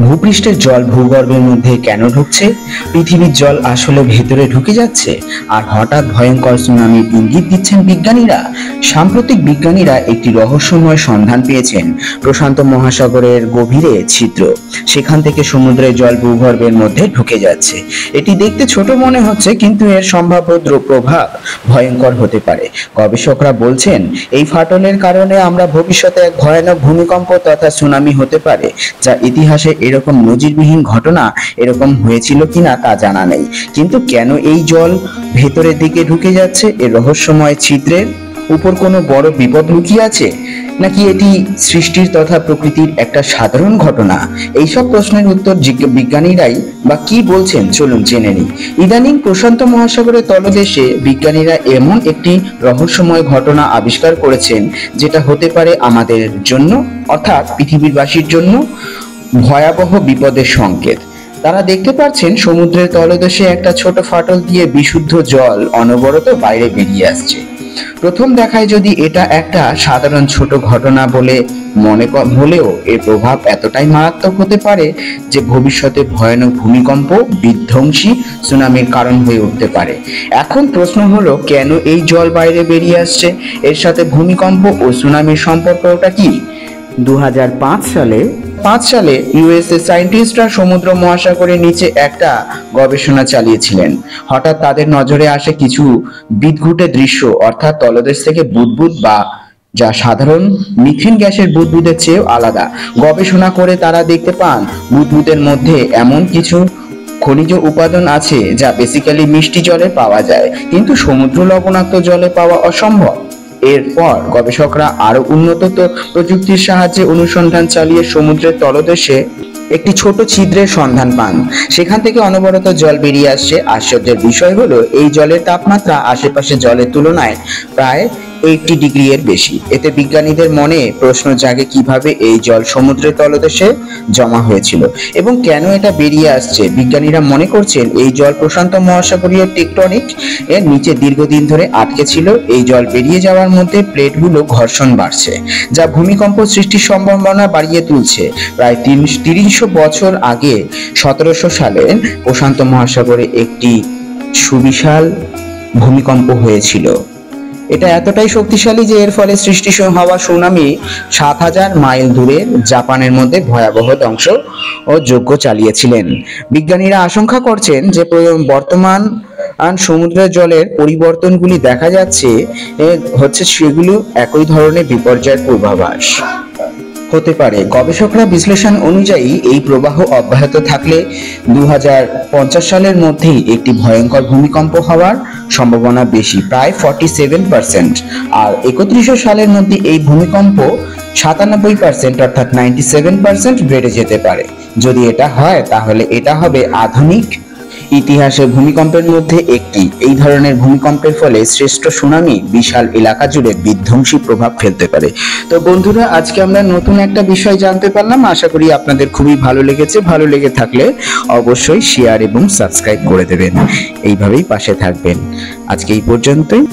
ভূপৃষ্ঠের জল ভূগর্ভের মধ্যে কেন ঢুকছে? পৃথিবীর জল আসলে ভেতরে ঢুকে যাচ্ছে আর হঠাৎ ভয়ঙ্কর সুনামির ইঙ্গিত দিচ্ছেন বিজ্ঞানীরা। সাম্প্রতিক বিজ্ঞানীরা একটি রহস্যময় সন্ধান পেয়েছেন প্রশান্ত মহাসাগরের গভীরে ছিদ্র, সেখান থেকে সমুদ্রের জল ভূগর্ভের মধ্যে ঢুকে যাচ্ছে। এটি দেখতে ছোট মনে হচ্ছে, কিন্তু এর সম্ভাব্য প্রভাব ভয়ঙ্কর হতে পারে। গবেষকরা বলছেন এই ফাটলের কারণে আমরা ভবিষ্যতে এক ভয়ানক ভূমিকম্প তথা সুনামি হতে পারে, যা ইতিহাসে এরকম নজিরবিহীন ঘটনা এরকম হয়েছিল কিনা তা জানা নেই। কিন্তু কেন এই জল ভেতরের দিকে ঢুকে যাচ্ছে? এর রহস্যময় ছিদ্রের উপর কোনো বড় বিপদ লুকিয়ে আছে, নাকি এটি সৃষ্টির তথা প্রকৃতির একটা সাধারণ ঘটনা? এইসব প্রশ্নের উত্তর বিজ্ঞানীরাই বা কি বলছেন চলুন জেনে নিই। ইদানিং প্রশান্ত মহাসাগরের তলদেশে বিজ্ঞানীরা এমন একটি রহস্যময় ঘটনা আবিষ্কার করেছেন, যেটা হতে পারে আমাদের জন্য অর্থাৎ পৃথিবীবাসীর জন্য ভয়াবহ বিপদের সংকেত। তারা দেখতে পাচ্ছেন সমুদ্রের তলদেশে একটা ছোট ফাটল দিয়ে বিশুদ্ধ জল অনবরত বাইরে বেরিয়ে আসছে। প্রথম দেখায় যদি এটা একটা সাধারণ ছোট ঘটনা বলে মনে হলেও এর প্রভাব এতটাই মারাত্মক হতে পারে যে ভবিষ্যতে ভয়ানক ভূমিকম্প, বিধ্বংসী সুনামির কারণ হয়ে উঠতে পারে। এখন প্রশ্ন হলো, কেন এই জল বাইরে বেরিয়ে আসছে? এর সাথে ভূমিকম্প ও সুনামির সম্পর্কটা কি? 2005 সালে ইউএসএ সায়েন্টিস্টরা সমুদ্র মহাসাগরের নিচে একটা গবেষণা চালিয়েছিলেন। হঠাৎ তাদের নজরে আসে কিছু বিদঘুটে দৃশ্য, অর্থাৎ তলদেশ থেকে বুদবুদ বা যা সাধারণ মিথেন গ্যাসের বুদবুদের চেয়েও আলাদা। গবেষণা করে তারা দেখতে পান বুদবুদের মধ্যে এমন কিছু খনিজ উপাদান আছে যা বেসিক্যালি মিষ্টি জলে পাওয়া যায়, কিন্তু সমুদ্র লবণাক্ত জলে পাওয়া অসম্ভব। এরপর গবেষকরা আরো উন্নত প্রযুক্তির সাহায্যে অনুসন্ধান চালিয়ে সমুদ্রের তলদেশে একটি ছোট ছিদ্রের সন্ধান পান। সেখান থেকে অনবরত জল বেরিয়ে আসছে। আশ্চর্যের বিষয় হলো এই জলের তাপমাত্রা আশেপাশে জলের তুলনায় প্রায় 80 ডিগ্রি এর বেশি। এতে বিজ্ঞানীদের মনে প্রশ্ন জাগে, কিভাবে এই জল সমুদ্রের তলদেশে জমা হয়েছিল এবং কেন এটা বেরিয়ে আসছে। বিজ্ঞানীরা মনে করছেন এই জল প্রশান্ত মহাসাগরীয় টেকটনিক এর নিচে দীর্ঘদিন ধরে আটকে ছিল। এই জল বেরিয়ে যাওয়ার মধ্যে প্লেটগুলো ঘর্ষণ বাড়ছে, যা ভূমিকম্প সৃষ্টির সম্ভাবনা বাড়িয়ে তুলছে। প্রায় 300 বছর আগে 1700 সালে প্রশান্ত মহাসাগরে একটি সুবিশাল ভূমিকম্প হয়েছিল। এটা এতটাই শক্তিশালী যে এর ফলে সৃষ্টি হওয়া সুনামি 7000 মাইল দূরে জাপানের মধ্যে ভয়াবহ ধ্বংস ও যজ্ঞ চালিয়েছিলেন। বিজ্ঞানীরা আশঙ্কা করছেন যে বর্তমান সমুদ্রের জলের পরিবর্তনগুলি দেখা যাচ্ছে সেগুলো একই ধরনের বিপর্যয়ের পূর্বাভাস হতে পারে। গবেষকরা বিশ্লেষণ অনুযায়ী এই প্রবাহ অব্যাহত থাকলে 2050 সালের মধ্যেই একটি ভয়ঙ্কর ভূমিকম্প হওয়ার সম্ভাবনা বেশি, প্রায় 47%। আর 31 সালের মধ্যে এই ভূমিকম্প 97% অর্থাৎ 97% বেড়ে যেতে পারে। যদি এটা হয় তাহলে এটা হবে আধুনিক ইতিহাসে ভূমিকম্পের মধ্যে একটি। এই ধরনের ভূমিকম্পের ফলে শ্রেষ্ঠ সুনামি বিশাল এলাকা জুড়ে বিধ্বংসী প্রভাব ফেলতে পারে। তো বন্ধুরা, আজকে আমরা নতুন একটা বিষয় জানতে পারলাম। আশা করি আপনাদের খুবই ভালো লেগেছে। ভালো লেগে থাকলে অবশ্যই শেয়ার এবং সাবস্ক্রাইব করে দেবেন। এইভাবেই পাশে থাকবেন। আজকে এই পর্যন্তই।